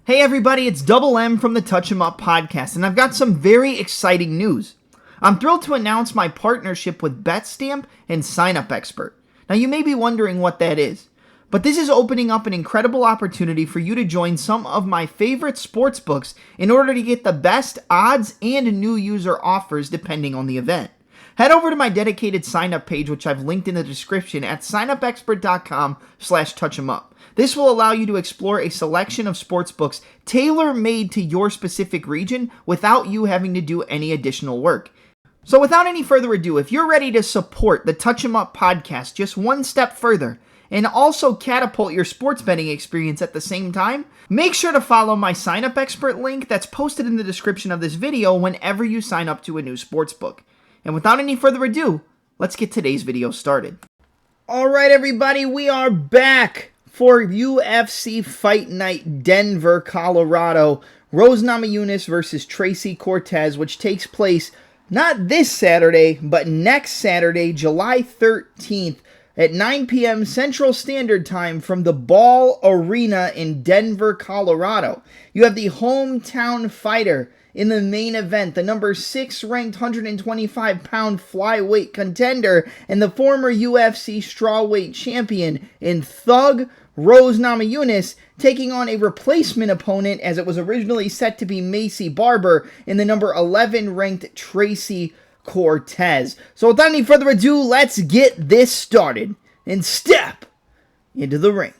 Hey everybody, it's Double M from the Touch 'Em Up podcast, and I've got some very exciting news. I'm thrilled to announce my partnership with BetStamp and Sign Up Expert. Now you may be wondering what that is, but this is opening up an incredible opportunity for you to join some of my favorite sports books in order to get the best odds and new user offers depending on the event. Head over to my dedicated sign-up page, which I've linked in the description at signupexpert.com/touchemup. This will allow you to explore a selection of sportsbooks tailor-made to your specific region without you having to do any additional work. So without any further ado, if you're ready to support the Touch 'Em Up podcast just one step further and also catapult your sports betting experience at the same time, make sure to follow my Sign Up Expert link that's posted in the description of this video whenever you sign up to a new sportsbook. And without any further ado, let's get today's video started. Alright everybody, we are back for UFC Fight Night Denver, Colorado. Namajunas versus Tracy Cortez, which takes place not this Saturday, but next Saturday, July 13th at 9 p.m. Central Standard Time from the Ball Arena in Denver, Colorado. You have the hometown fighter in the main event, the number 6 ranked 125-pound flyweight contender and the former UFC strawweight champion in Thug Namajunas, taking on a replacement opponent as it was originally set to be Macy Barber in the number 11 ranked Tracy Cortez. So without any further ado, let's get this started and step into the ring.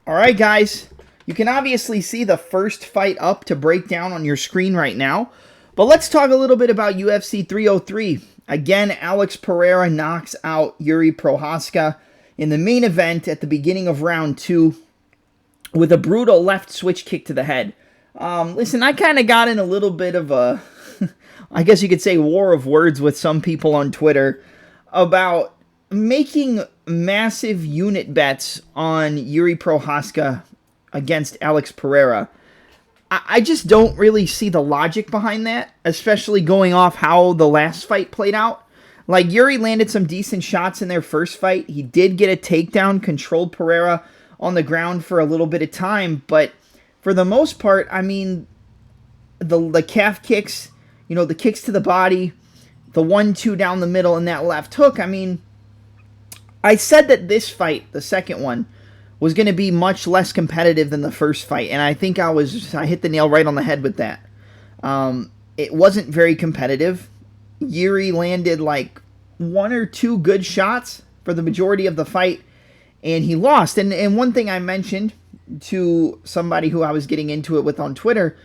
Alright guys, you can obviously see the first fight up to break down on your screen right now, but let's talk a little bit about UFC 303. Again, Alex Pereira knocks out Yuri Prochazka in the main event at the beginning of round 2 with a brutal left switch kick to the head. Listen, I kind of got in a little bit of a, I guess you could say, war of words with some people on Twitter about making massive unit bets on Yuri Prochazka against Alex Pereira. I just don't really see the logic behind that, especially going off how the last fight played out. Like, Yuri landed some decent shots in their first fight. He did get a takedown, controlled Pereira on the ground for a little bit of time, but for the most part, I mean, the calf kicks, you know, the kicks to the body, the 1-2 down the middle, and that left hook, I mean, I said that this fight, the second one, was going to be much less competitive than the first fight, and I think I hit the nail right on the head with that. It wasn't very competitive. Yuri landed like 1 or 2 good shots for the majority of the fight, and he lost. And one thing I mentioned to somebody who I was getting into it with on Twitter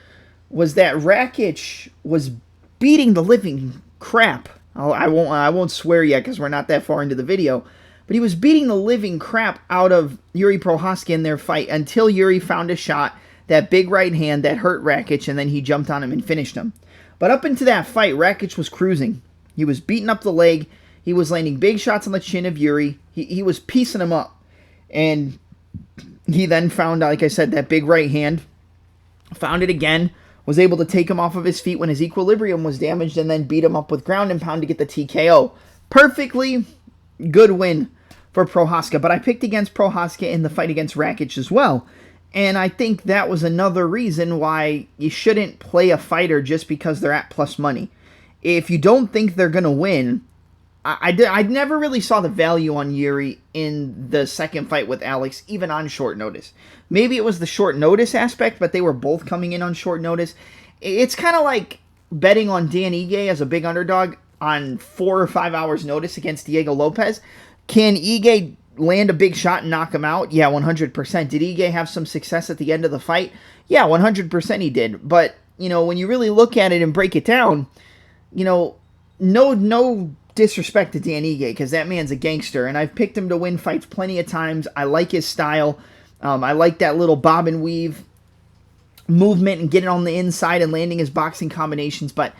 was that Rakic was beating the living crap. I won't swear yet because we're not that far into the video, but he was beating the living crap out of Yuri Prochazka in their fight until Yuri found a shot, that big right hand that hurt Rakic, and then he jumped on him and finished him. But up into that fight, Rakic was cruising. He was beating up the leg. He was landing big shots on the chin of Yuri. He was piecing him up. And he then found, like I said, that big right hand. Found it again. Was able to take him off of his feet when his equilibrium was damaged and then beat him up with ground and pound to get the TKO. Perfectly good win for Prochazka. But I picked against Prochazka in the fight against Rakic as well. And I think that was another reason why you shouldn't play a fighter just because they're at plus money. If you don't think they're going to win, I never really saw the value on Yuri in the second fight with Alex, even on short notice. Maybe it was the short notice aspect, but they were both coming in on short notice. It's kind of like betting on Dan Ige as a big underdog on 4 or 5 hours notice against Diego Lopez. Can Ige land a big shot and knock him out? Yeah, 100%. Did Ige have some success at the end of the fight? Yeah, 100% he did. But, you know, when you really look at it and break it down, you know, no disrespect to Dan Ige, because that man's a gangster, and I've picked him to win fights plenty of times. I like his style. I like that little bob and weave movement and getting on the inside and landing his boxing combinations, but,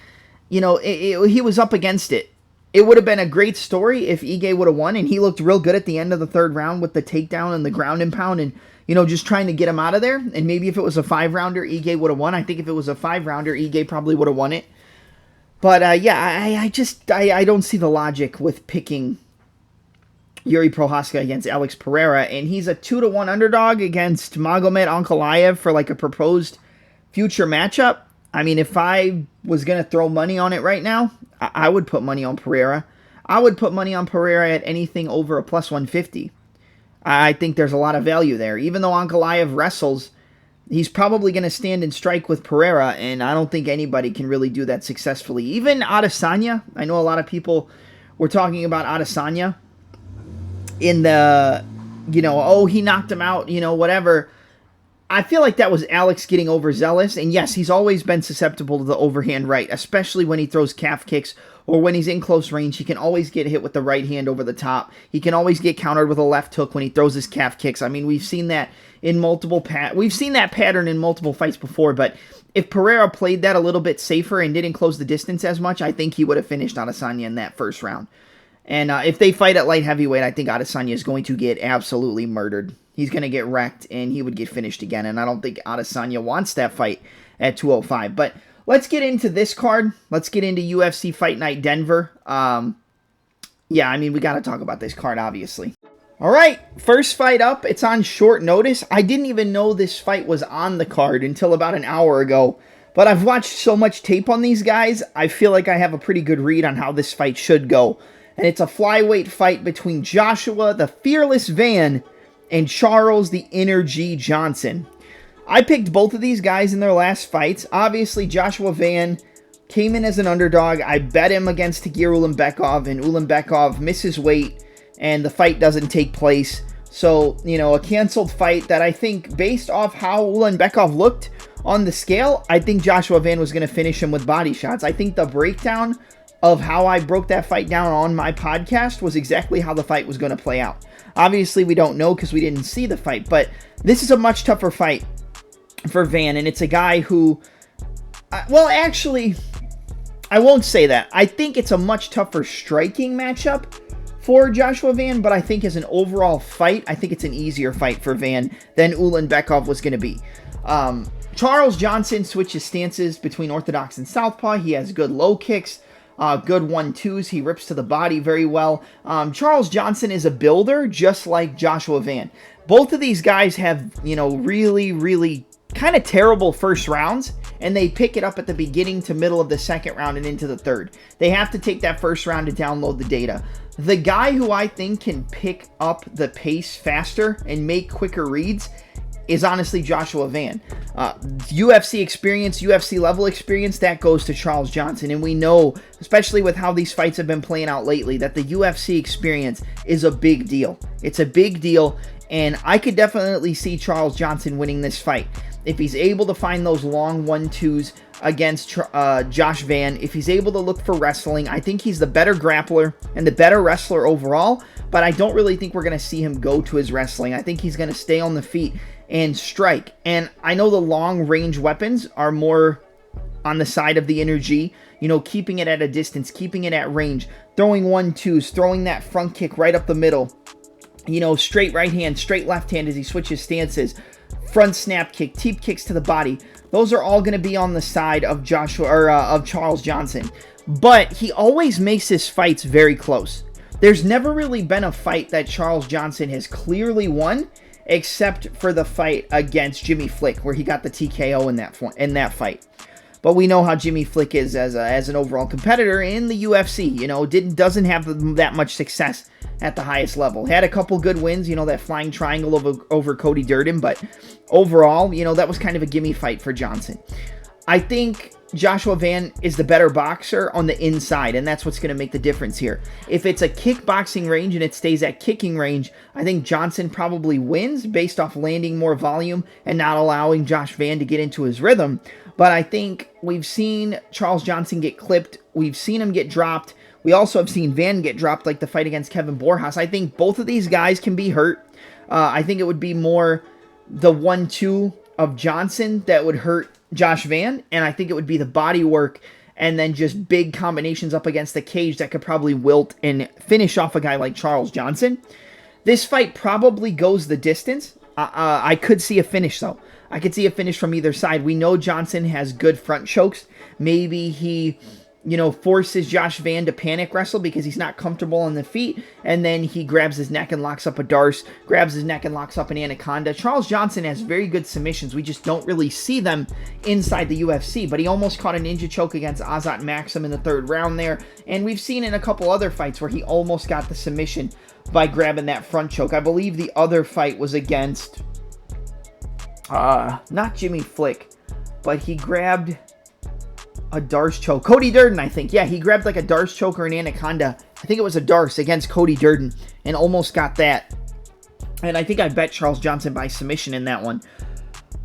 you know, he was up against it. It would have been a great story if Ige would have won, and he looked real good at the end of the third round with the takedown and the ground and pound and, you know, just trying to get him out of there. And maybe if it was a 5-rounder, Ige would have won. I think if it was a 5-rounder, Ige probably would have won it. But, yeah, I don't see the logic with picking Yuri Prohaska against Alex Pereira, and he's a 2-1 underdog against Magomed Ankalaev for like a proposed future matchup. I mean, if I was going to throw money on it right now, I would put money on Pereira. I would put money on Pereira at anything over a plus 150. I think there's a lot of value there. Even though Ankalaev wrestles, he's probably going to stand and strike with Pereira, and I don't think anybody can really do that successfully. Even Adesanya, I know a lot of people were talking about Adesanya in the, oh, he knocked him out, whatever. I feel like that was Alex getting overzealous, and yes, he's always been susceptible to the overhand right, especially when he throws calf kicks or when he's in close range. He can always get hit with the right hand over the top. He can always get countered with a left hook when he throws his calf kicks. I mean, we've seen that in multiple we've seen that pattern in multiple fights before, but if Pereira played that a little bit safer and didn't close the distance as much, I think he would have finished Adesanya in that first round. And if they fight at light heavyweight, I think Adesanya is going to get absolutely murdered. He's going to get wrecked, and he would get finished again. And I don't think Adesanya wants that fight at 205. But let's get into this card. Let's get into UFC Fight Night Denver. Yeah, I mean, we got to talk about this card, obviously. All right, first fight up. It's on short notice. I didn't even know this fight was on the card until about an hour ago. But I've watched so much tape on these guys, I feel like I have a pretty good read on how this fight should go. And it's a flyweight fight between Joshua, the Fearless Van, and Charles, the Energy Johnson. I picked both of these guys in their last fights. Obviously, Joshua Van came in as an underdog. I bet him against Tagir Ulanbekov, and Ulanbekov misses weight, and the fight doesn't take place. So, a canceled fight that I think, based off how Ulanbekov looked on the scale, I think Joshua Van was going to finish him with body shots. I think the breakdown of how I broke that fight down on my podcast was exactly how the fight was going to play out. Obviously, we don't know because we didn't see the fight, but this is a much tougher fight for Van, and it's a guy who, well, actually, I won't say that. I think it's a much tougher striking matchup for Joshua Van, but I think as an overall fight, I think it's an easier fight for Van than Ulanbekov was going to be. Charles Johnson switches stances between orthodox and southpaw. He has good low kicks. Good 1-2s. He rips to the body very well. Charles Johnson is a builder, just like Joshua Van. Both of these guys have, really, really kind of terrible first rounds, and they pick it up at the beginning to middle of the second round and into the third. They have to take that first round to download the data. The guy who I think can pick up the pace faster and make quicker reads is honestly Joshua Van. UFC experience, UFC level experience, that goes to Charles Johnson. And we know, especially with how these fights have been playing out lately, that the UFC experience is a big deal. It's a big deal, and I could definitely see Charles Johnson winning this fight. If he's able to find those long 1-2s against Josh Van, if he's able to look for wrestling, I think he's the better grappler and the better wrestler overall, but I don't really think we're going to see him go to his wrestling. I think he's going to stay on the feet and strike. And I know the long-range weapons are more on the side of the Energy, keeping it at a distance, keeping it at range, throwing 1-2s, throwing that front kick right up the middle, straight right hand, straight left hand as he switches stances, front snap kick, teep kicks to the body. Those are all going to be on the side of of Charles Johnson. But he always makes his fights very close. There's never really been a fight that Charles Johnson has clearly won, except for the fight against Jimmy Flick, where he got the TKO in that fight. But we know how Jimmy Flick is as an overall competitor in the UFC. Doesn't have that much success at the highest level. Had a couple good wins, that flying triangle over Cody Durden, but overall, that was kind of a gimme fight for Johnson. I think Joshua Van is the better boxer on the inside, and that's what's going to make the difference here. If it's a kickboxing range and it stays at kicking range, I think Johnson probably wins based off landing more volume and not allowing Josh Van to get into his rhythm. But I think we've seen Charles Johnson get clipped. We've seen him get dropped. We also have seen Van get dropped, like the fight against Kevin Borjas. I think both of these guys can be hurt. I think it would be more the 1-2 of Johnson that would hurt Josh Van, and I think it would be the body work and then just big combinations up against the cage that could probably wilt and finish off a guy like Charles Johnson. This fight probably goes the distance. I could see a finish, though. I could see a finish from either side. We know Johnson has good front chokes. Maybe he forces Josh Van to panic wrestle because he's not comfortable on the feet, and then he grabs his neck and locks up a Darce, grabs his neck and locks up an Anaconda. Charles Johnson has very good submissions. We just don't really see them inside the UFC, but he almost caught a ninja choke against Azat Maxim in the 3rd round there, and we've seen in a couple other fights where he almost got the submission by grabbing that front choke. I believe the other fight was against, not Jimmy Flick, but he grabbed a Darce choke. Cody Durden, I think. Yeah, he grabbed like a Darce choke or an Anaconda. I think it was a Darce against Cody Durden and almost got that. And I think I bet Charles Johnson by submission in that one.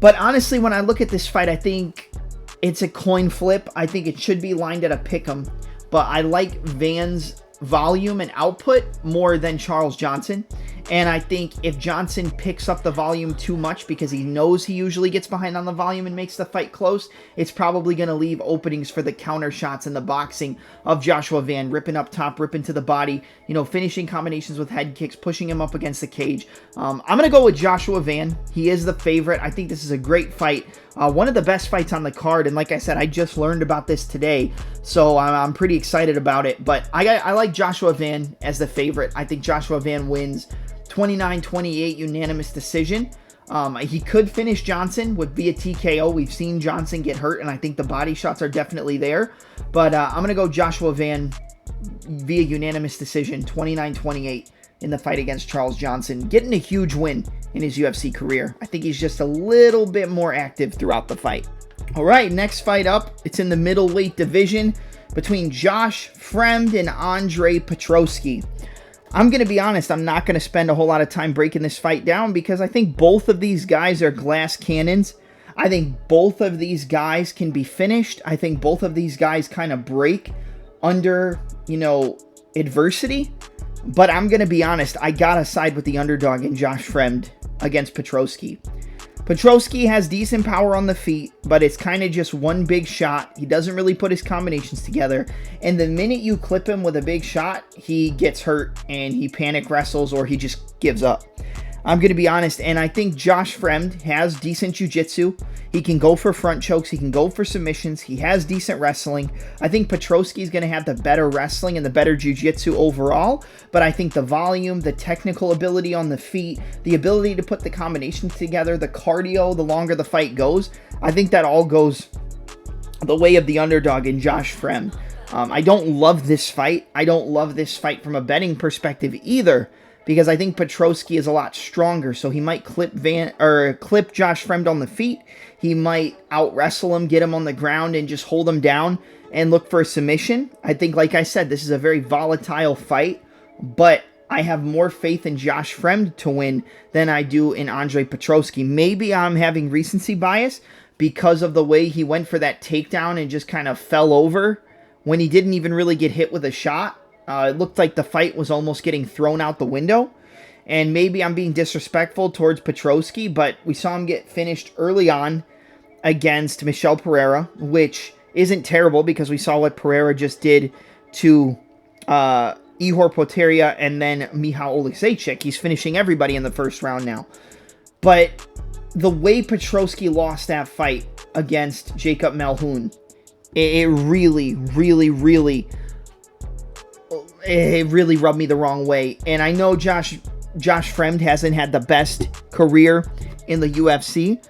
But honestly, when I look at this fight, I think it's a coin flip. I think it should be lined at a pick'em. But I like Van's volume and output more than Charles Johnson. And I think if Johnson picks up the volume too much because he knows he usually gets behind on the volume and makes the fight close, it's probably going to leave openings for the counter shots and the boxing of Joshua Van, ripping up top, ripping to the body, finishing combinations with head kicks, pushing him up against the cage. I'm going to go with Joshua Van. He is the favorite. I think this is a great fight. One of the best fights on the card, and like I said, I just learned about this today, so I'm pretty excited about it. But I like Joshua Van as the favorite. I think Joshua Van wins 29-28 unanimous decision. He could finish Johnson via TKO. We've seen Johnson get hurt, and I think the body shots are definitely there. But I'm going to go Joshua Van via unanimous decision, 29-28 in the fight against Charles Johnson, getting a huge win in his UFC career. I think he's just a little bit more active throughout the fight. All right, next fight up, it's in the middleweight division between Josh Fremd and Andre Petroski. I'm going to be honest, I'm not going to spend a whole lot of time breaking this fight down because I think both of these guys are glass cannons. I think both of these guys can be finished. I think both of these guys kind of break under, adversity. But I'm going to be honest, I got to side with the underdog in Josh Fremd against Petroski. Petroski has decent power on the feet, but it's kind of just one big shot. He doesn't really put his combinations together. And the minute you clip him with a big shot, he gets hurt and he panic wrestles or he just gives up. I'm going to be honest, and I think Josh Fremd has decent jiu-jitsu. He can go for front chokes. He can go for submissions. He has decent wrestling. I think Petroski is going to have the better wrestling and the better jiu-jitsu overall, but I think the volume, the technical ability on the feet, the ability to put the combinations together, the cardio, the longer the fight goes, I think that all goes the way of the underdog in Josh Fremd. I don't love this fight. I don't love this fight from a betting perspective either, because I think Petroski is a lot stronger, so he might clip Josh Fremd on the feet. He might out-wrestle him, get him on the ground, and just hold him down and look for a submission. I think, like I said, this is a very volatile fight, but I have more faith in Josh Fremd to win than I do in Andre Petroski. Maybe I'm having recency bias because of the way he went for that takedown and just kind of fell over when he didn't even really get hit with a shot. It looked like the fight was almost getting thrown out the window. And maybe I'm being disrespectful towards Petroski, but we saw him get finished early on against Michel Pereira, which isn't terrible because we saw what Pereira just did to Ihor Potieria and then Michał Oleksiejczyk. He's finishing everybody in the first round now. But the way Petroski lost that fight against Jacob Malhoun, it really rubbed me the wrong way. And I know Josh Fremd hasn't had the best career in the UFC,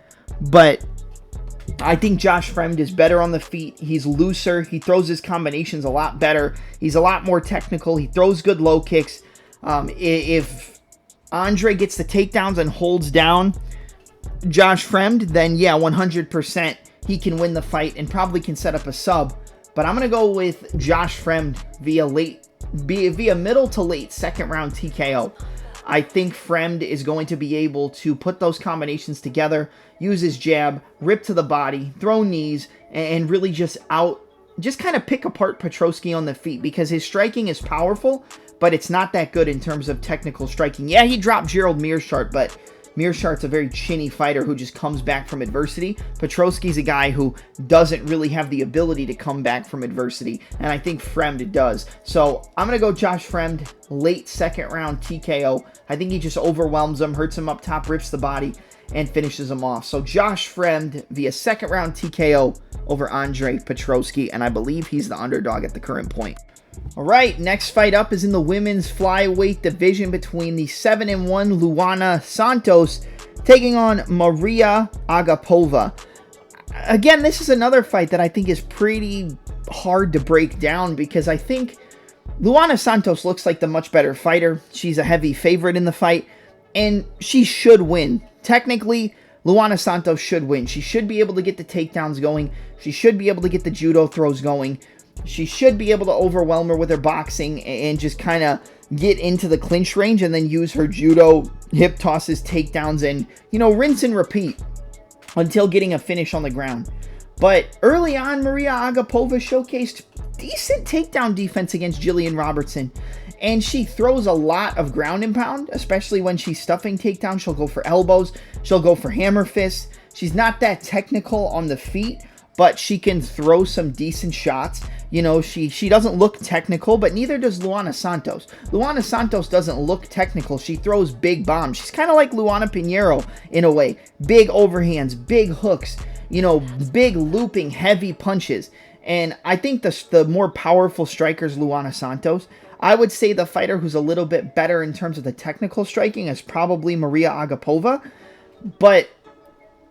but I think Josh Fremd is better on the feet. He's looser. He throws his combinations a lot better. He's a lot more technical. He throws good low kicks. If Andre gets the takedowns and holds down Josh Fremd, then yeah, 100% he can win the fight and probably can set up a sub. But I'm going to go with Josh Fremd via middle to late second round TKO. I think Fremd is going to be able to put those combinations together, use his jab, rip to the body, throw knees, and really just kind of pick apart Petroski on the feet because his striking is powerful, but it's not that good in terms of technical striking. Yeah, he dropped Gerald Meerschaert, but Meerschaert's a very chinny fighter who just comes back from adversity. Petroski's a guy who doesn't really have the ability to come back from adversity, and I think Fremd does. So I'm going to go Josh Fremd, late second round TKO. I think he just overwhelms him, hurts him up top, rips the body, and finishes him off. So Josh Fremd via second round TKO over Andre Petroski, and I believe he's the underdog at the current point. All right, next fight up is in the women's flyweight division between the 7-1 Luana Santos taking on Maria Agapova. Again, this is another fight that I think is pretty hard to break down because I think Luana Santos looks like the much better fighter. She's a heavy favorite in the fight, and she should win. Technically, Luana Santos should win. She should be able to get the takedowns going. She should be able to get the judo throws going. She should be able to overwhelm her with her boxing and just kind of get into the clinch range and then use her judo, hip tosses, takedowns, and, you know, rinse and repeat until getting a finish on the ground. But early on, Maria Agapova showcased decent takedown defense against Julian Robertson. And she throws a lot of ground and pound, especially when she's stuffing takedowns. She'll go for elbows. She'll go for hammer fists. She's not that technical on the feet, but she can throw some decent shots. You know, she doesn't look technical, but neither does Luana Santos. Luana Santos doesn't look technical. She throws big bombs. She's kind of like Luana Pinheiro in a way. Big overhands, big hooks, you know, big looping, heavy punches. And I think the more powerful striker is Luana Santos. I would say the fighter who's a little bit better in terms of the technical striking is probably Maria Agapova. But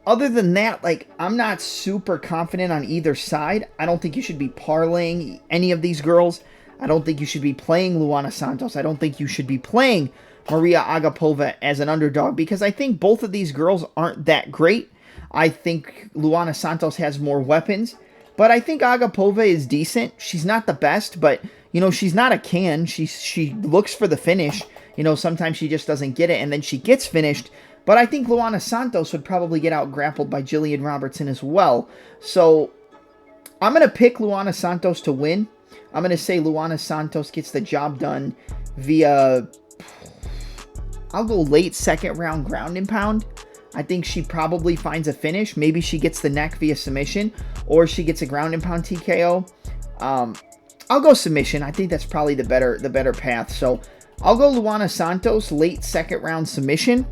other than that, like, I'm not super confident on either side. I don't think you should be parlaying any of these girls. I don't think you should be playing Luana Santos. I don't think you should be playing Maria Agapova as an underdog because I think both of these girls aren't that great. I think Luana Santos has more weapons, but I think Agapova is decent. She's not the best, but, you know, she's not a can. She looks for the finish. You know, sometimes she just doesn't get it, and then she gets finished. But I think Luana Santos would probably get out-grappled by Julian Robertson as well. So I'm going to pick Luana Santos to win. I'm going to say Luana Santos gets the job done via, I'll go late second round ground and pound. I think she probably finds a finish. Maybe she gets the neck via submission, or she gets a ground and pound TKO. I'll go submission. I think that's probably the better path. So I'll go Luana Santos late second round submission.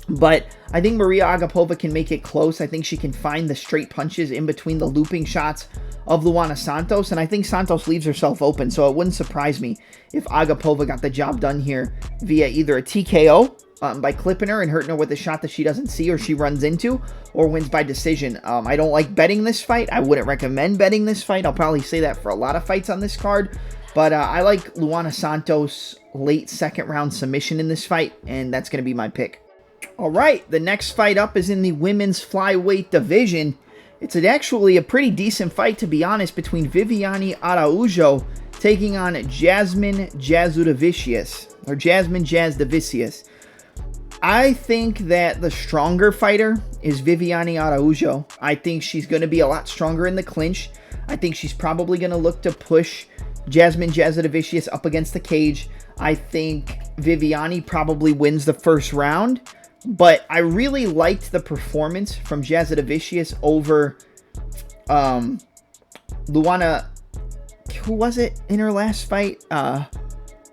But I think Maria Agapova can make it close. I think she can find the straight punches in between the looping shots of Luana Santos. And I think Santos leaves herself open. So it wouldn't surprise me if Agapova got the job done here via either a TKO by clipping her and hurting her with a shot that she doesn't see or she runs into, or wins by decision. I don't like betting this fight. I wouldn't recommend betting this fight. I'll probably say that for a lot of fights on this card. But I like Luana Santos late second round submission in this fight. And that's going to be my pick. All right, the next fight up is in the women's flyweight division. It's actually a pretty decent fight, to be honest, between Viviani Araujo taking on Jasmine Jasudavicius, or Jasmine Jasudavicius. I think that the stronger fighter is Viviani Araujo. I think she's going to be a lot stronger in the clinch. I think she's probably going to look to push Jasmine Jasudavicius up against the cage. I think Viviani probably wins the first round. But I really liked the performance from Jasudavicius over Luana. Who was it in her last fight?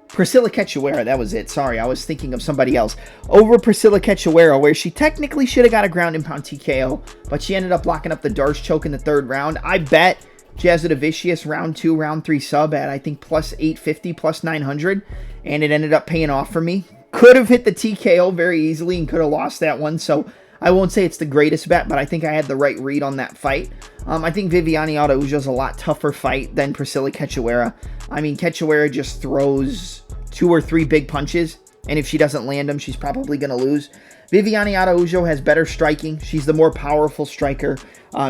Priscilla Cachoeira. That was it. Sorry, I was thinking of somebody else. Over Priscilla Cachoeira, where she technically should have got a ground and pound TKO, but she ended up locking up the Darce choke in the third round. I bet Jasudavicius round 2, round 3 sub at, I think, plus 850, plus 900, and it ended up paying off for me. Could have hit the TKO very easily and could have lost that one, so I won't say it's the greatest bet, but I think I had the right read on that fight. I think Viviani Araujo is a lot tougher fight than Priscilla Cachoeira. I mean, Cachoeira just throws 2 or 3 big punches, and if she doesn't land them, she's probably going to lose. Viviani Araujo has better striking. She's the more powerful striker.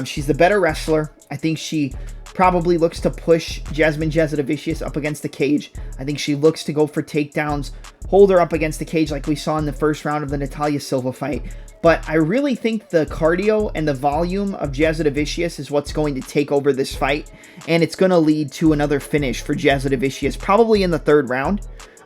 She's the better wrestler. I think she probably looks to push Jasmine Jasudavicius up against the cage. I think she looks to go for takedowns, hold her up against the cage like we saw in the first round of the Natalia Silva fight. But I really think the cardio and the volume of Jasudavicius is what's going to take over this fight, and it's going to lead to another finish for Jasudavicius, probably in the third round.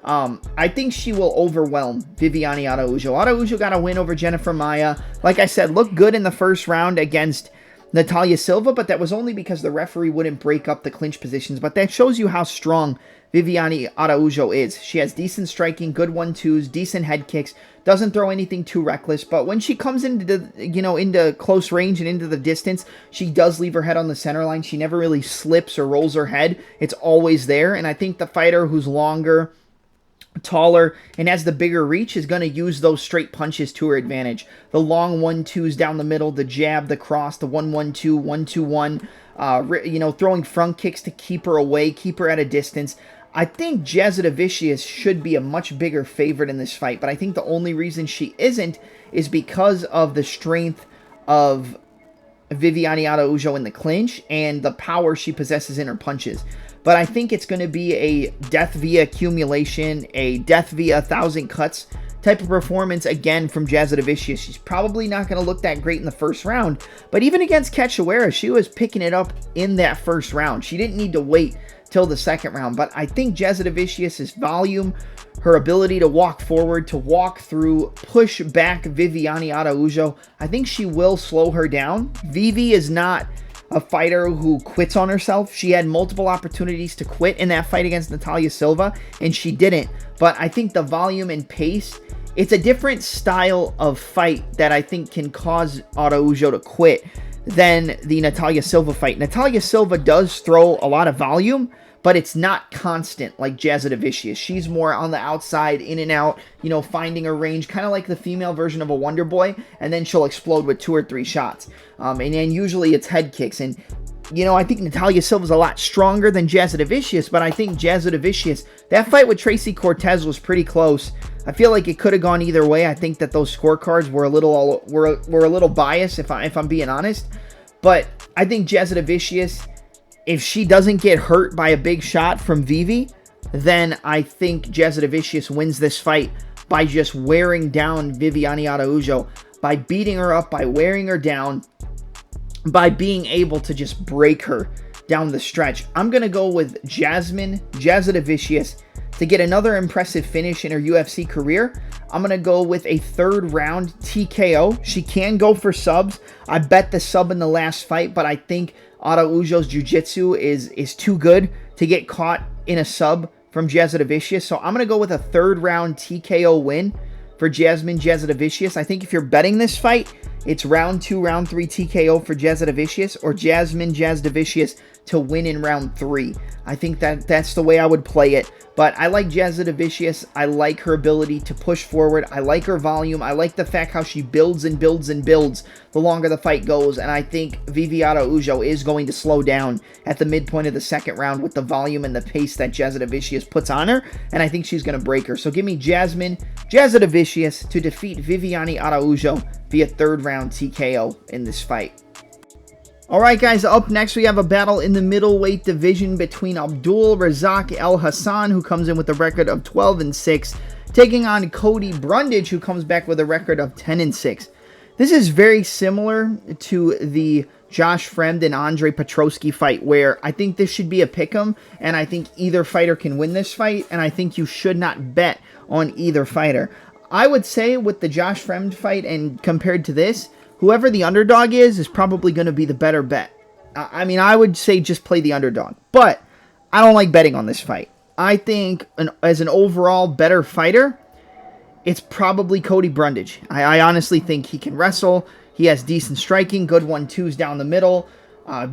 I think she will overwhelm Viviani Araujo. Araujo got a win over Jennifer Maia. Like I said, looked good in the first round against Natalia Silva, but that was only because the referee wouldn't break up the clinch positions. But that shows you how strong Viviani Araujo is. She has decent striking, good 1-2s, decent head kicks, doesn't throw anything too reckless, but when she comes into into close range and into the distance, she does leave her head on the center line. She never really slips or rolls her head. It's always there, and I think the fighter who's longer, taller, and has the bigger reach is going to use those straight punches to her advantage. The long 1-2s down the middle, the jab, the cross, the 1-1-2, 1-2-1, throwing front kicks to keep her away, keep her at a distance. I think Jasudavicius should be a much bigger favorite in this fight, but I think the only reason she isn't is because of the strength of Viviani Araujo in the clinch and the power she possesses in her punches. But I think it's going to be a death via accumulation, a death via 1,000 cuts type of performance again from Jasudavicius. She's probably not going to look that great in the first round, but even against Cachoeira, she was picking it up in that first round. She didn't need to wait till the second round, but I think Jasudavicius' volume, her ability to walk forward, to walk through, push back Viviani Araujo, I think she will slow her down. Vivi is not a fighter who quits on herself. She had multiple opportunities to quit in that fight against Natalia Silva, and she didn't. But I think the volume and pace, it's a different style of fight that I think can cause Araujo to quit than the Natalia Silva fight. Natalia Silva does throw a lot of volume, but it's not constant like Jasudavicius. She's more on the outside, in and out, finding her range, kind of like the female version of a Wonder Boy, and then she'll explode with 2 or 3 shots. And then usually it's head kicks. And, I think Natalia Silva's a lot stronger than Jasudavicius, but I think Jasudavicius, that fight with Tracy Cortez was pretty close. I feel like it could have gone either way. I think that those scorecards were a little biased, if I'm being honest. But I think Jasudavicius, if she doesn't get hurt by a big shot from Vivi, then I think Jasudavicius wins this fight by just wearing down Viviani Araujo, by beating her up, by wearing her down, by being able to just break her down the stretch. I'm going to go with Jasmine Jasudavicius to get another impressive finish in her UFC career. I'm going to go with a 3rd round TKO. She can go for subs. I bet the sub in the last fight, but I think Araujo's jiu-jitsu is too good to get caught in a sub from Jasudavicius. So I'm going to go with a 3rd round TKO win for Jasmine Jasudavicius. I think if you're betting this fight, it's round 2, round 3 TKO for Jasudavicius, or Jasmine Jasudavicius to win in round 3. I think that's the way I would play it. But I like Jasudavicius. I like her ability to push forward. I like her volume. I like the fact how she builds and builds and builds the longer the fight goes. And I think Vivi Araujo is going to slow down at the midpoint of the second round with the volume and the pace that Jasudavicius puts on her. And I think she's going to break her. So give me Jasmine Jasudavicius to defeat Viviani Araujo via 3rd round TKO in this fight. Alright guys, up next we have a battle in the middleweight division between Abdul Razak Alhassan, who comes in with a record of 12-6, taking on Cody Brundage, who comes back with a record of 10-6. This is very similar to the Josh Fremd and Andre Petroski fight, where I think this should be a pick'em, and I think either fighter can win this fight, and I think you should not bet on either fighter. I would say with the Josh Fremd fight and compared to this, whoever the underdog is probably going to be the better bet. I mean, I would say just play the underdog. But I don't like betting on this fight. I think as an overall better fighter, it's probably Cody Brundage. I honestly think he can wrestle. He has decent striking, good 1-2s down the middle,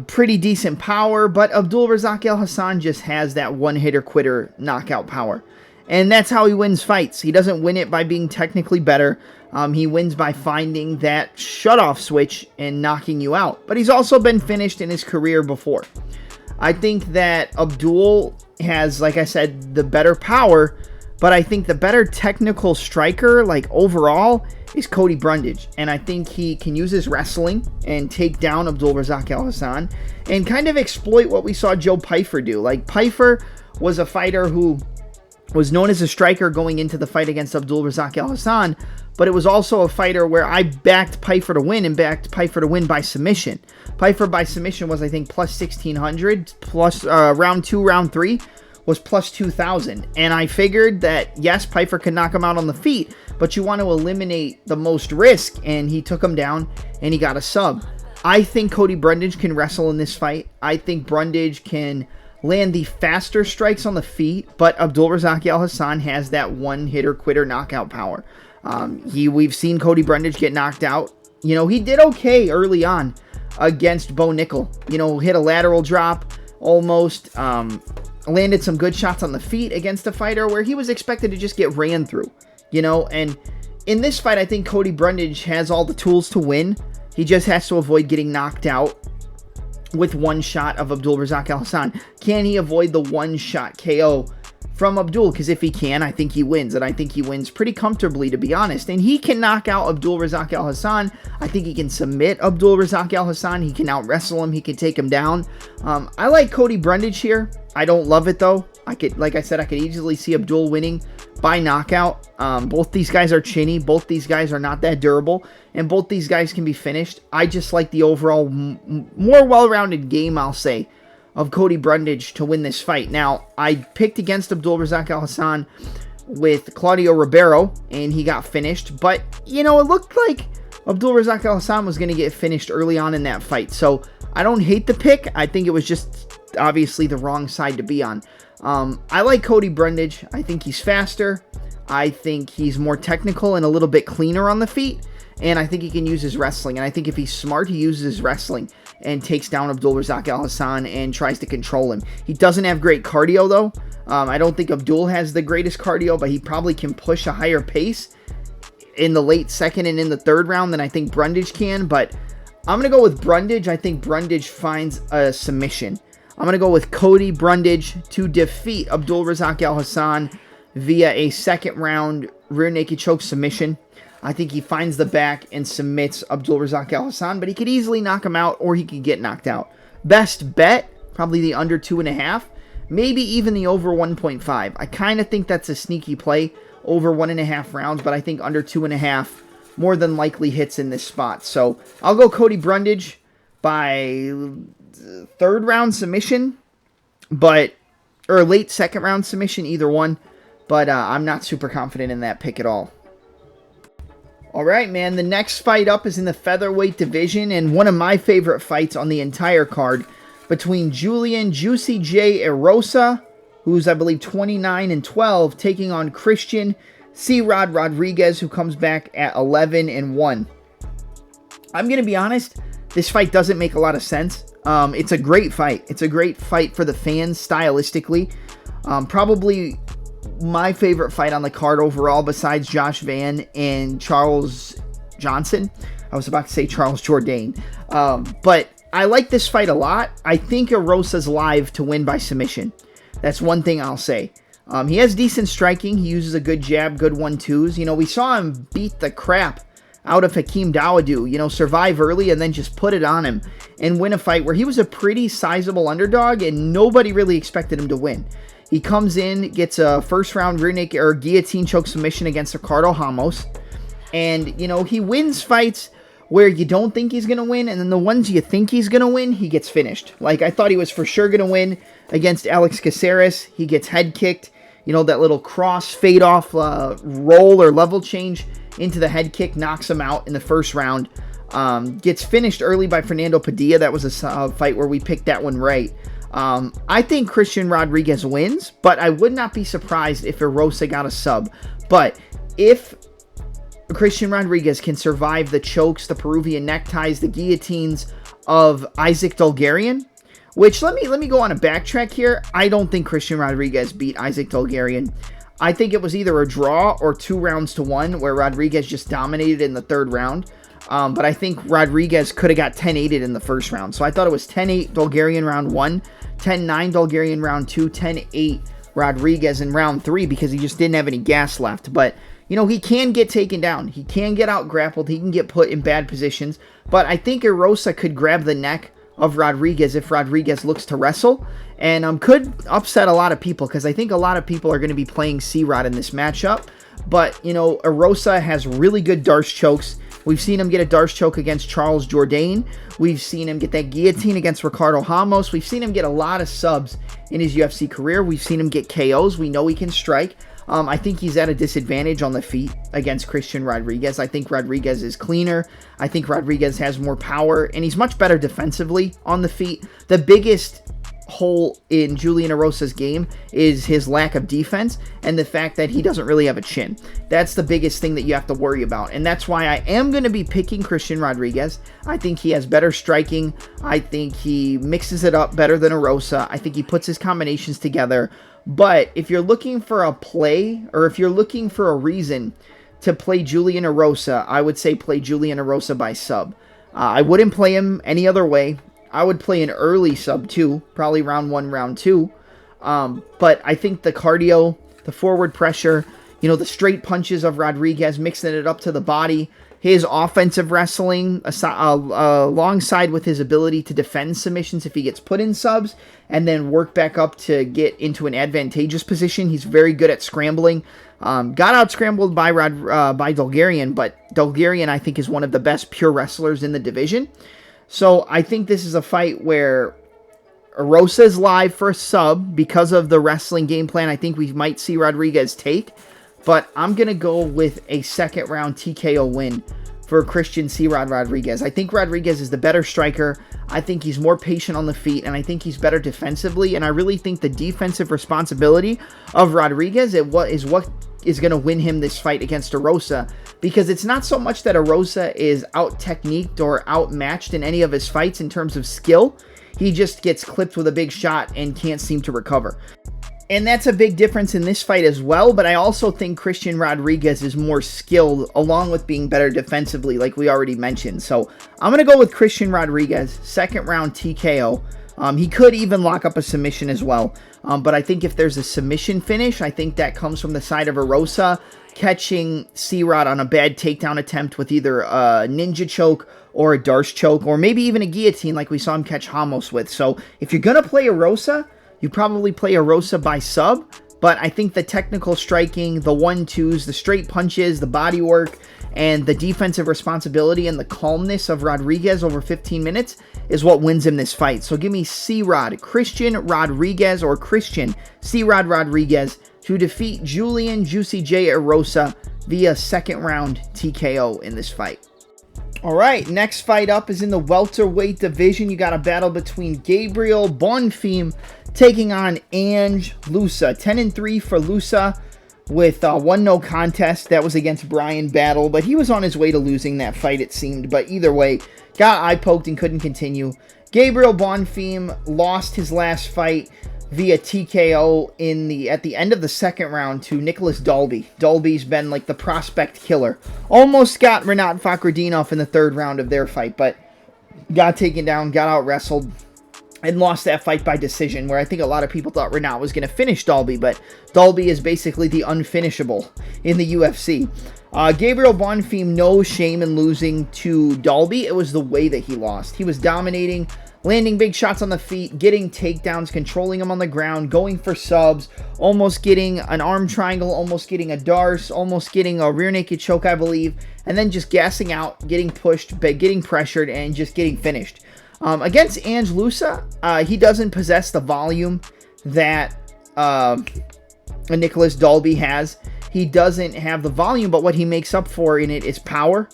pretty decent power. But Abdul Razak Alhassan just has that one-hitter-quitter knockout power. And that's how he wins fights. He doesn't win it by being technically better. He wins by finding that shutoff switch and knocking you out. But he's also been finished in his career before. I think that Abdul has, like I said, the better power, but I think the better technical striker, like overall, is Cody Brundage. And I think he can use his wrestling and take down Abdul Razak Alhassan and kind of exploit what we saw Joe Pyfer do. Like, Pyfer was a fighter who was known as a striker going into the fight against Abdul Razak Alhassan, but it was also a fighter where I backed Pyfer to win and backed Pyfer to win by submission. Pyfer by submission was, I think, plus 1,600, plus round 2, round 3 was plus 2,000. And I figured that, yes, Pyfer could knock him out on the feet, but you want to eliminate the most risk, and he took him down and he got a sub. I think Cody Brundage can wrestle in this fight. I think Brundage can land the faster strikes on the feet, but Abdul Razak Alhassan has that one-hitter-quitter knockout power. We've seen Cody Brundage get knocked out. He did okay early on against Bo Nickel. Hit a lateral drop almost. Landed some good shots on the feet against a fighter where he was expected to just get ran through. And in this fight, I think Cody Brundage has all the tools to win. He just has to avoid getting knocked out with one shot of Abdul Razak Alhassan. Can he avoid the one-shot KO from Abdul? Because if he can, I think he wins. And I think he wins pretty comfortably, to be honest. And he can knock out Abdul Razak Alhassan. I think he can submit Abdul Razak Alhassan. He can out-wrestle him. He can take him down. I like Cody Brundage here. I don't love it, though. Like I said, I could easily see Abdul winning by knockout. Both these guys are chinny. Both these guys are not that durable. And both these guys can be finished. I just like the overall more well-rounded game, I'll say, of Cody Brundage to win this fight. Now, I picked against Abdul Razak Alhassan with Claudio Ribeiro, and he got finished. But, it looked like Abdul Razak Alhassan was going to get finished early on in that fight. So, I don't hate the pick. I think it was just obviously the wrong side to be on. I like Cody Brundage. I think he's faster. I think he's more technical and a little bit cleaner on the feet. And I think he can use his wrestling. And I think if he's smart, he uses his wrestling and takes down Abdul Razak Alhassan and tries to control him. He doesn't have great cardio, though. I don't think Abdul has the greatest cardio, but he probably can push a higher pace in the late second and in the third round than I think Brundage can. But I'm going to go with Brundage. I think Brundage finds a submission. I'm going to go with Cody Brundage to defeat Abdul Razak Alhassan via a second round rear naked choke submission. I think he finds the back and submits Abdul Razak Alhassan, but he could easily knock him out or he could get knocked out. Best bet, probably the under 2.5, maybe even the over 1.5. I kind of think that's a sneaky play, over 1.5 rounds, but I think under 2.5 more than likely hits in this spot. So I'll go Cody Brundage by third round submission, or late second round submission, either one. But I'm not super confident in that pick at all. All right, man. The next fight up is in the featherweight division, and one of my favorite fights on the entire card between Julian Juicy J Aosa, who's I believe 29-12, taking on Christian C-Rod Rodriguez, who comes back at 11-1. I'm gonna be honest. This fight doesn't make a lot of sense. It's a great fight. It's a great fight for the fans stylistically. Probably my favorite fight on the card overall besides Josh Van and Charles Johnson. I was about to say Charles Jourdain. But I like this fight a lot. I think Aosa's live to win by submission. That's one thing I'll say. He has decent striking. He uses a good jab, good 1-2s. We saw him beat the crap out of Hakeem Dawodu, survive early and then just put it on him and win a fight where he was a pretty sizable underdog and nobody really expected him to win. He comes in, gets a first round rear naked or guillotine choke submission against Ricardo Ramos, and he wins fights where you don't think he's going to win, and then the ones you think he's going to win, he gets finished. Like, I thought he was for sure going to win against Alex Caceres. He gets head kicked, that little cross fade off roll or level change into the head kick, knocks him out in the first round. Gets finished early by Fernando Padilla. That was a fight where we picked that one right. I think Christian Rodriguez wins, but I would not be surprised if Aosa got a sub. But if Christian Rodriguez can survive the chokes, the Peruvian neckties, the guillotines of Isaac Dulgarian, which let me go on a backtrack here. I don't think Christian Rodriguez beat Isaac Dulgarian. I think it was either a draw or 2-1 where Rodriguez just dominated in the third round. But I think Rodriguez could have got 10-8'd in the first round. So I thought it was 10-8 Dulgarian round 1, 10-9 Dulgarian round 2, 10-8 Rodriguez in round 3 because he just didn't have any gas left. But, he can get taken down. He can get out grappled. He can get put in bad positions. But I think Aosa could grab the neck of Rodriguez if Rodriguez looks to wrestle. And could upset a lot of people because I think a lot of people are going to be playing C-Rod in this matchup. But, Aosa has really good Darce chokes. We've seen him get a Darce choke against Charles Jourdain. We've seen him get that guillotine against Ricardo Ramos. We've seen him get a lot of subs in his UFC career. We've seen him get KOs. We know he can strike. I think he's at a disadvantage on the feet against Christian Rodriguez. I think Rodriguez is cleaner. I think Rodriguez has more power, and he's much better defensively on the feet. The biggest hole in Julian Aosa's game is his lack of defense and the fact that he doesn't really have a chin. That's the biggest thing that you have to worry about, and that's why I am going to be picking Christian Rodriguez. I think he has better striking. I think he mixes it up better than Aosa. I think he puts his combinations together. But if you're looking for a play, or if you're looking for a reason to play Julian Aosa, I would say play Julian Aosa by sub. I wouldn't play him any other way. I would play an early sub too, probably round 1, round 2. But I think the cardio, the forward pressure, the straight punches of Rodriguez, mixing it up to the body, his offensive wrestling alongside with his ability to defend submissions if he gets put in subs, and then work back up to get into an advantageous position. He's very good at scrambling. Got out scrambled by Dolgarian, but Dolgarian I think is one of the best pure wrestlers in the division. So I think this is a fight where Aosa is live for a sub because of the wrestling game plan. I think we might see Rodriguez take, but I'm going to go with a second round TKO win for Christian C-Rod Rodriguez. I think Rodriguez is the better striker. I think he's more patient on the feet, and I think he's better defensively, and I really think the defensive responsibility of Rodriguez is what is going to win him this fight against Aosa, because it's not so much that Aosa is out-techniqued or outmatched in any of his fights in terms of skill. He just gets clipped with a big shot and can't seem to recover. And that's a big difference in this fight as well, but I also think Christian Rodriguez is more skilled along with being better defensively, like we already mentioned. So I'm going to go with Christian Rodriguez, second round TKO. He could even lock up a submission as well. But I think if there's a submission finish, I think that comes from the side of Aosa catching C-Rod on a bad takedown attempt with either a ninja choke or a Darce choke, or maybe even a guillotine like we saw him catch Ramos with. So if you're going to play Aosa, you probably play Aosa by sub. But I think the technical striking, the 1-2s, the straight punches, the body work, and the defensive responsibility and the calmness of Rodriguez over 15 minutes is what wins him this fight. So give me C-Rod, Christian Rodriguez, or Christian C-Rod Rodriguez to defeat Julian Juicy J Aosa via second round TKO in this fight. All right, next fight up is in the welterweight division. You got a battle between Gabriel Bonf taking on Ange Loosa. 10-3 for Loosa with 1 no contest. That was against Brian Battle, but he was on his way to losing that fight, it seemed. But either way, got eye poked and couldn't continue. Gabriel Bonf lost his last fight via TKO at the end of the second round to Nicolas Dolby. Dolby's been like the prospect killer. Almost got Rinat Fakhretdinov in the third round of their fight, but got taken down, got out wrestled, and lost that fight by decision, where I think a lot of people thought Rinat was going to finish Dolby, but Dolby is basically the unfinishable in the UFC. Gabriel Bonf, no shame in losing to Dolby. It was the way that he lost. He was dominating, landing big shots on the feet, getting takedowns, controlling him on the ground, going for subs, almost getting an arm triangle, almost getting a Darce, almost getting a rear naked choke, I believe, and then just gassing out, getting pushed, getting pressured, and just getting finished. Against Ange Loosa, he doesn't possess the volume that Nicolas Dolby has. He doesn't have the volume, but what he makes up for in it is power.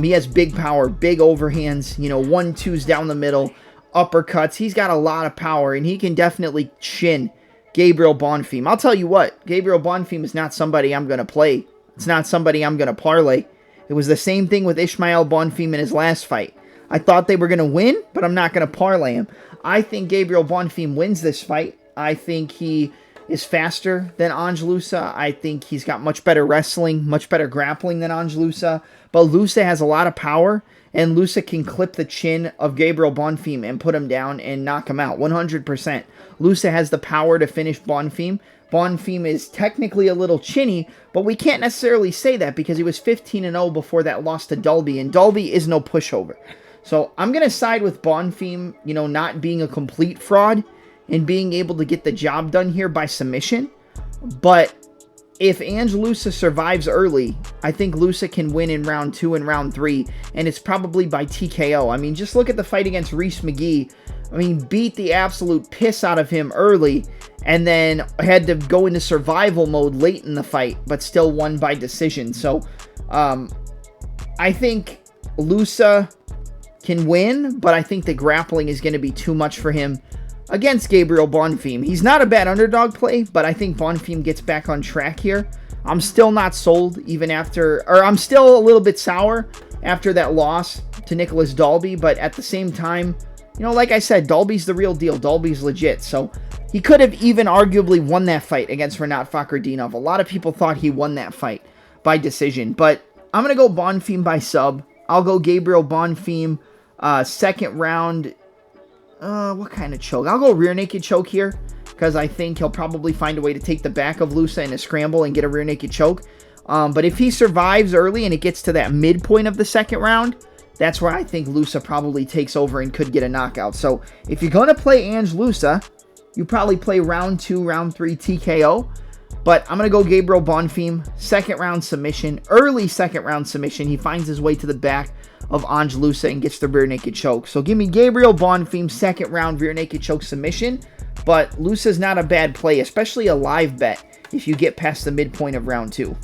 He has big power, big overhands, 1-2s down the middle, uppercuts. He's got a lot of power, and he can definitely chin Gabriel Bonf. I'll tell you what, Gabriel Bonf is not somebody I'm going to play. It's not somebody I'm going to parlay. It was the same thing with Ismael Bonf in his last fight. I thought they were going to win, but I'm not going to parlay him. I think Gabriel Bonf wins this fight. I think he is faster than Ange Loosa. I think he's got much better wrestling, much better grappling than Ange Loosa. But Loosa has a lot of power, and Loosa can clip the chin of Gabriel Bonf and put him down and knock him out 100%. Loosa has the power to finish Bonf. Bonf is technically a little chinny, but we can't necessarily say that because he was 15-0 before that loss to Dolby, and Dolby is no pushover. So I'm going to side with Bonf, not being a complete fraud and being able to get the job done here by submission. But if Ange Loosa survives early, I think Loosa can win in round 2 and round 3, and it's probably by TKO. I mean, just look at the fight against Reese McGee I mean, beat the absolute piss out of him early, and then had to go into survival mode late in the fight, but still won by decision. So, I think Lusa can win, but I think the grappling is going to be too much for him against Gabriel Bonfim. He's not a bad underdog play, but I think Bonfim gets back on track here. I'm still not sold even after, or I'm still a little bit sour after that loss to Nicolas Dolby, but at the same time, you know, like I said, Dolby's the real deal. Dolby's legit, so he could have even arguably won that fight against Rinat Fakhretdinov. A lot of people thought he won that fight by decision, but I'm going to go Bonfim by sub. I'll go Gabriel Bonfim, second round. What kind of choke? I'll go rear naked choke here, because I think he'll probably find a way to take the back of Lusa in a scramble and get a rear naked choke. But if he survives early and it gets to that midpoint of the second round, that's where I think Lusa probably takes over and could get a knockout. So if you're going to play Ange Lusa, you probably play round 2, round 3 TKO. But I'm going to go Gabriel Bonfim, second round submission, early second round submission. He finds his way to the back of Ange Lusa and gets the rear naked choke. So give me Gabriel Bonfim, second round rear naked choke submission. But Lusa's not a bad play, especially a live bet if you get past the midpoint of round 2.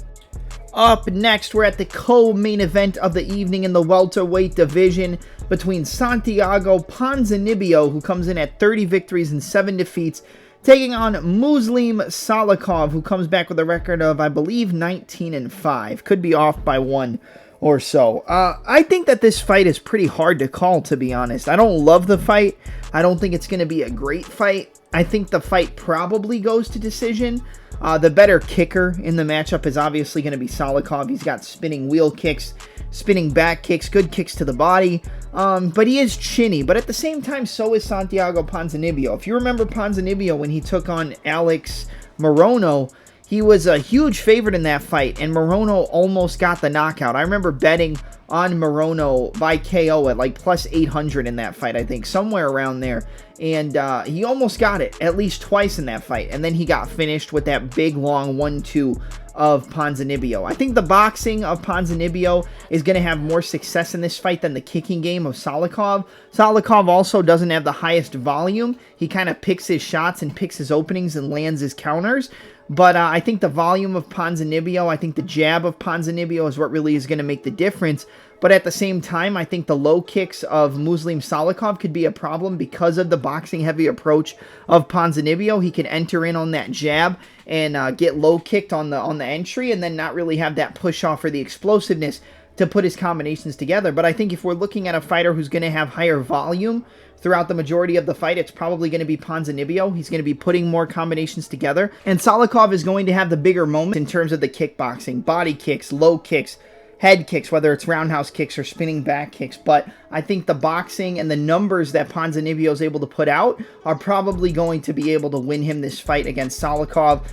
Up next, we're at the co-main event of the evening in the welterweight division between Santiago Ponzinibbio, who comes in at 30 victories and 7 defeats, taking on Muslim Salikov, who comes back with a record of, I believe, 19-5. Could be off by 1 or so. I think that this fight is pretty hard to call, to be honest. I don't love the fight. I don't think it's going to be a great fight. I think the fight probably goes to decision. The better kicker in the matchup is obviously going to be Salikov. He's got spinning wheel kicks, spinning back kicks, good kicks to the body. But he is chinny. But at the same time, so is Santiago Ponzinibbio. If you remember Ponzinibbio when he took on Alex Morono, he was a huge favorite in that fight, and Morono almost got the knockout. I remember betting on Morono by KO at like plus 800 in that fight, I think, somewhere around there. And he almost got it at least twice in that fight, and then he got finished with that big, long 1-2 of Ponzinibbio. I think the boxing of Ponzinibbio is going to have more success in this fight than the kicking game of Salikov. Salikov also doesn't have the highest volume. He kind of picks his shots and picks his openings and lands his counters. But I think the volume of Ponzinibbio, I think the jab of Ponzinibbio is what really is going to make the difference. But at the same time, I think the low kicks of Muslim Salikov could be a problem because of the boxing-heavy approach of Ponzinibbio. He can enter in on that jab and get low kicked on the entry, and then not really have that push-off or the explosiveness to put his combinations together. But I think if we're looking at a fighter who's going to have higher volume throughout the majority of the fight, it's probably going to be Ponzinibbio. He's going to be putting more combinations together. And Salikov is going to have the bigger moment in terms of the kickboxing, body kicks, low kicks, head kicks, whether it's roundhouse kicks or spinning back kicks. But I think the boxing and the numbers that Ponzinibbio is able to put out are probably going to be able to win him this fight against Salikov.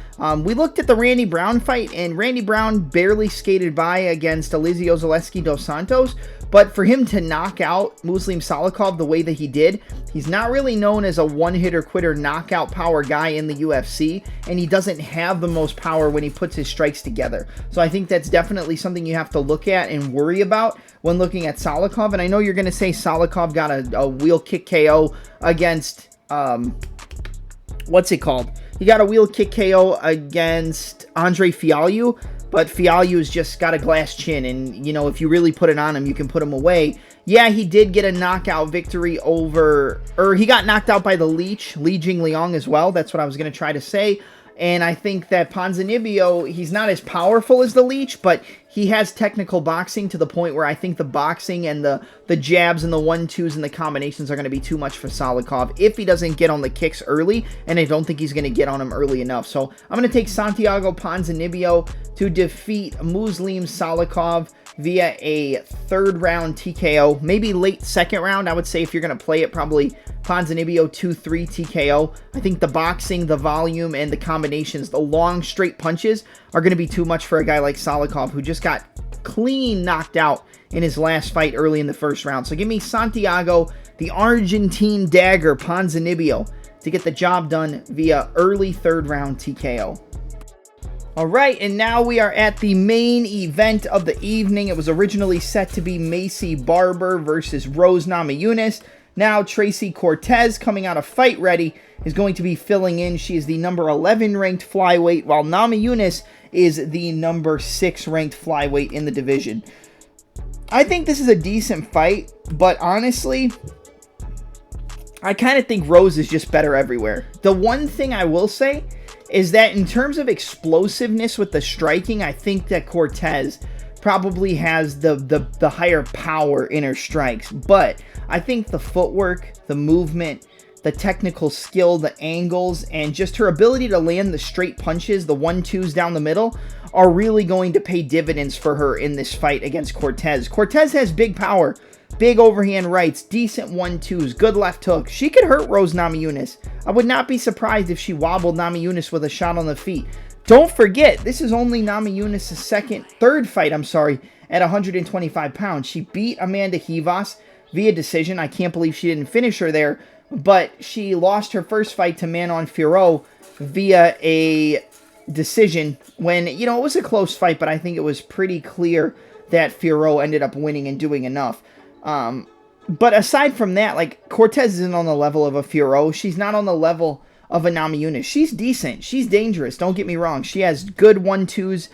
We looked at the Randy Brown fight, and Randy Brown barely skated by against Elizeu Zaleski dos Santos. But for him to knock out Muslim Salikov the way that he did, he's not really known as a one-hitter-quitter knockout power guy in the UFC, and he doesn't have the most power when he puts his strikes together. So I think that's definitely something you have to look at and worry about when looking at Salikov. And I know you're going to say Salikov got a wheel kick KO against, what's it called? He got a wheel kick KO against Andre Fialho. But Fialho's just got a glass chin, and, you know, if you really put it on him, you can put him away. Yeah, he did get a knockout victory over, or he got knocked out by the Leech, Li Jingliang as well. That's what I was going to try to say. And I think that Ponzinibbio, he's not as powerful as the Leech, but he has technical boxing to the point where I think the boxing and the jabs and the 1-2s and the combinations are going to be too much for Salikov if he doesn't get on the kicks early, and I don't think he's going to get on him early enough. So I'm going to take Santiago Ponzinibbio to defeat Muslim Salikov via a third-round TKO, maybe late second round. I would say if you're going to play it, probably Ponzinibbio 2-3 TKO. I think the boxing, the volume, and the combinations, the long, straight punches are going to be too much for a guy like Salikov, who just got clean knocked out in his last fight early in the first round. So give me Santiago, the Argentine dagger, Ponzinibbio, to get the job done via early third-round TKO. All right, and now we are at the main event of the evening. It was originally set to be Macy Barber versus Rose Namajunas. Now, Tracy Cortez, coming out of Fight Ready, is going to be filling in. She is the number 11 ranked flyweight, while Namajunas is the number 6 ranked flyweight in the division. I think this is a decent fight, but honestly, I kind of think Rose is just better everywhere. The one thing I will say is that in terms of explosiveness with the striking, I think that Cortez probably has the higher power in her strikes. But I think the footwork, the movement, the technical skill, the angles, and just her ability to land the straight punches, the 1-2s down the middle, are really going to pay dividends for her in this fight against Cortez. Cortez has big power, big overhand rights, decent 1-2s, good left hook. She could hurt Rose Namajunas. I would not be surprised if she wobbled Namajunas with a shot on the feet. Don't forget, this is only Namajunas' third fight, at 125 pounds. She beat Amanda Ribas via decision. I can't believe she didn't finish her there, but she lost her first fight to Manon Fiorot via a decision when, it was a close fight, but I think it was pretty clear that Fiorot ended up winning and doing enough. But aside from that, Cortez isn't on the level of a Fiorot. She's not on the level of a Namajunas. She's decent. She's dangerous. Don't get me wrong. She has good 1-2s,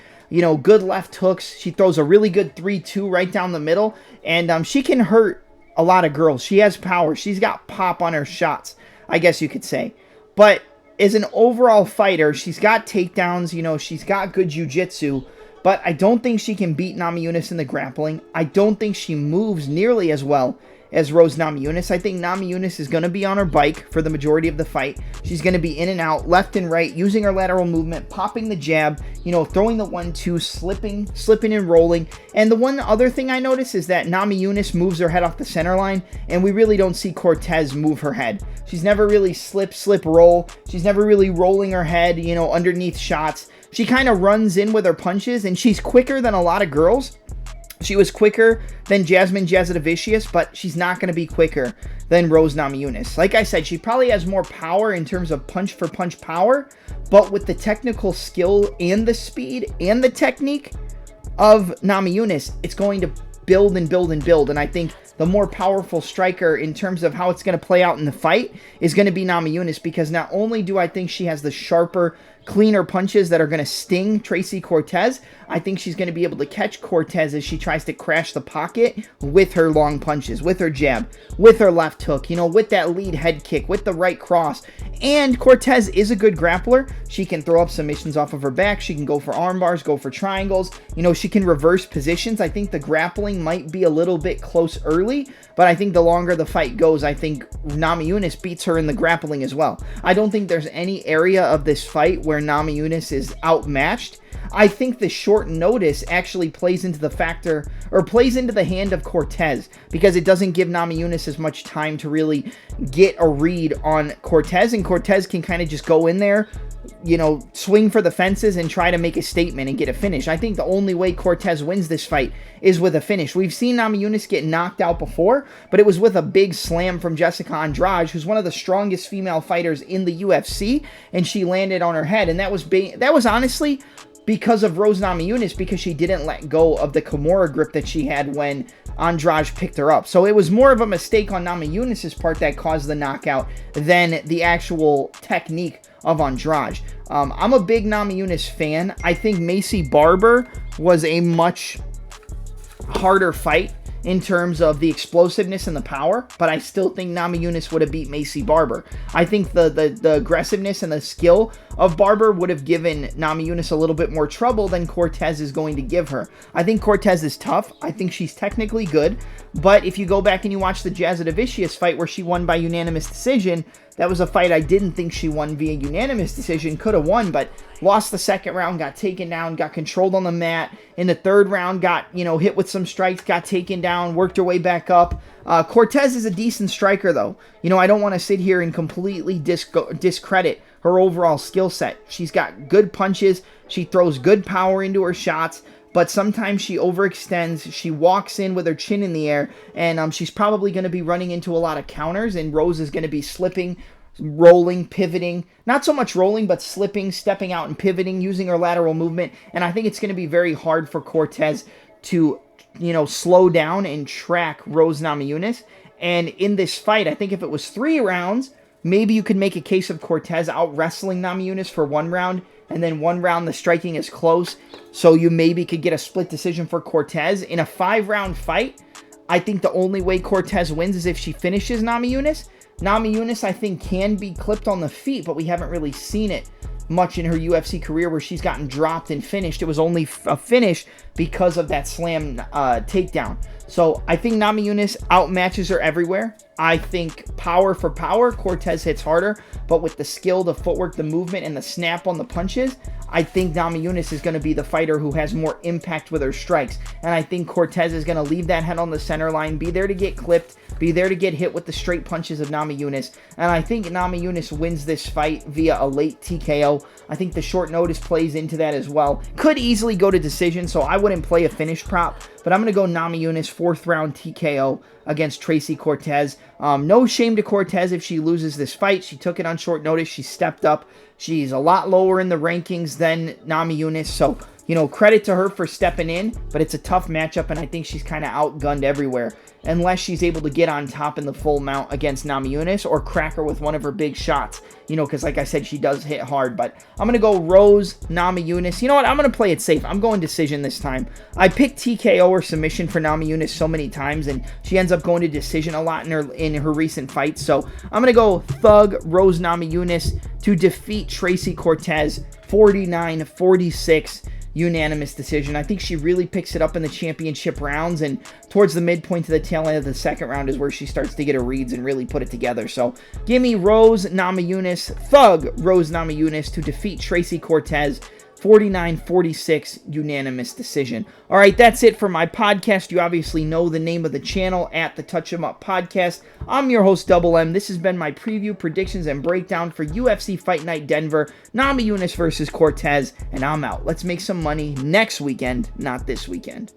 good left hooks. She throws a really good 3-2 right down the middle, and she can hurt a lot of girls. She has power. She's got pop on her shots, I guess you could say. But as an overall fighter, she's got takedowns, she's got good jiu-jitsu, but I don't think she can beat Namajunas in the grappling. I don't think she moves nearly as well as Rose Namajunas. I think Namajunas is going to be on her bike for the majority of the fight. She's going to be in and out, left and right, using her lateral movement, popping the jab, throwing the 1-2, slipping and rolling. And the one other thing I notice is that Namajunas moves her head off the center line, and we really don't see Cortez move her head. She's never really slip, roll. She's never really rolling her head, underneath shots. She kind of runs in with her punches, and she's quicker than a lot of girls. She was quicker than Jasmine Jasudavicius, but she's not going to be quicker than Rose Namajunas. Like I said, she probably has more power in terms of punch-for-punch power, but with the technical skill and the speed and the technique of Namajunas, it's going to build and build and build, and I think the more powerful striker in terms of how it's going to play out in the fight is going to be Namajunas, because not only do I think she has the sharper, cleaner punches that are going to sting Tracy Cortez, I think she's going to be able to catch Cortez as she tries to crash the pocket with her long punches, with her jab, with her left hook, with that lead head kick, with the right cross. And Cortez is a good grappler. She can throw up submissions off of her back. She can go for arm bars, go for triangles. She can reverse positions. I think the grappling might be a little bit close early, but I think the longer the fight goes, I think Namajunas beats her in the grappling as well. I don't think there's any area of this fight where Namajunas is outmatched. I think the short notice actually plays into the factor, or plays into the hand of Cortez, because it doesn't give Namajunas as much time to really get a read on Cortez, and Cortez can kind of just go in there, swing for the fences and try to make a statement and get a finish. I think the only way Cortez wins this fight is with a finish. We've seen Namajunas get knocked out before, but it was with a big slam from Jessica Andrade, who's one of the strongest female fighters in the UFC, and she landed on her head, and that was honestly because of Rose Namajunas, because she didn't let go of the Kimura grip that she had when Andrade picked her up. So it was more of a mistake on Namajunas' part that caused the knockout than the actual technique of Andrade. I'm a big Namajunas fan. I think Maycee Barber was a much harder fight in terms of the explosiveness and the power, but I still think Namajunas would have beat Maycee Barber. I think the aggressiveness and the skill of Barber would have given Namajunas a little bit more trouble than Cortez is going to give her. I think Cortez is tough. I think she's technically good, but if you go back and you watch the Jasudavicius fight where she won by unanimous decision, that was a fight I didn't think she won via unanimous decision. Could have won, but lost the second round, got taken down, got controlled on the mat. In the third round, got, hit with some strikes, got taken down, worked her way back up. Cortez is a decent striker, though. I don't want to sit here and completely discredit her overall skill set. She's got good punches. She throws good power into her shots, but sometimes she overextends. She walks in with her chin in the air, and she's probably going to be running into a lot of counters, and Rose is going to be slipping, rolling, pivoting. Not so much rolling, but slipping, stepping out and pivoting, using her lateral movement, and I think it's going to be very hard for Cortez to, slow down and track Rose Namajunas. And in this fight, I think if it was 3 rounds, maybe you could make a case of Cortez out-wrestling Namajunas for 1 round, and then 1 round the striking is close, so you maybe could get a split decision for Cortez. In a 5-round fight, I think the only way Cortez wins is if she finishes Namajunas. Namajunas, I think, can be clipped on the feet, but we haven't really seen it much in her UFC career where she's gotten dropped and finished. It was only a finish because of that slam takedown. So I think Namajunas outmatches her everywhere. I think power for power, Cortez hits harder, but with the skill, the footwork, the movement, and the snap on the punches, I think Namajunas is going to be the fighter who has more impact with her strikes. And I think Cortez is going to leave that head on the center line, be there to get clipped, be there to get hit with the straight punches of Namajunas. And I think Namajunas wins this fight via a late TKO. I think the short notice plays into that as well. Could easily go to decision, so I wouldn't play a finish prop, but I'm going to go Namajunas 4th round TKO against Tracy Cortez. No shame to Cortez if she loses this fight. She took it on short notice. She stepped up. She's a lot lower in the rankings than Namajunas, so, you know, credit to her for stepping in, but it's a tough matchup, and I think she's kind of outgunned everywhere, unless she's able to get on top in the full mount against Namajunas or crack her with one of her big shots, you know, because like I said, she does hit hard. But I'm going to go Rose Namajunas. You know what? I'm going to play it safe. I'm going decision this time. I picked TKO or submission for Namajunas so many times, and she ends up going to decision a lot in her recent fights. So I'm going to go Thug Rose Namajunas to defeat Tracy Cortez 49-46. Unanimous decision. I think she really picks it up in the championship rounds, and towards the midpoint to the tail end of the 2nd round is where she starts to get her reads and really put it together. So give me Rose Namajunas, Thug Rose Namajunas to defeat Tracy Cortez 49-46 unanimous decision. All right, that's it for my podcast. You obviously know the name of the channel, at the Touch 'Em Up Podcast. I'm your host, Double M. This has been my preview, predictions, and breakdown for UFC Fight Night Denver, Namajunas versus Cortez, and I'm out. Let's make some money next weekend, not this weekend.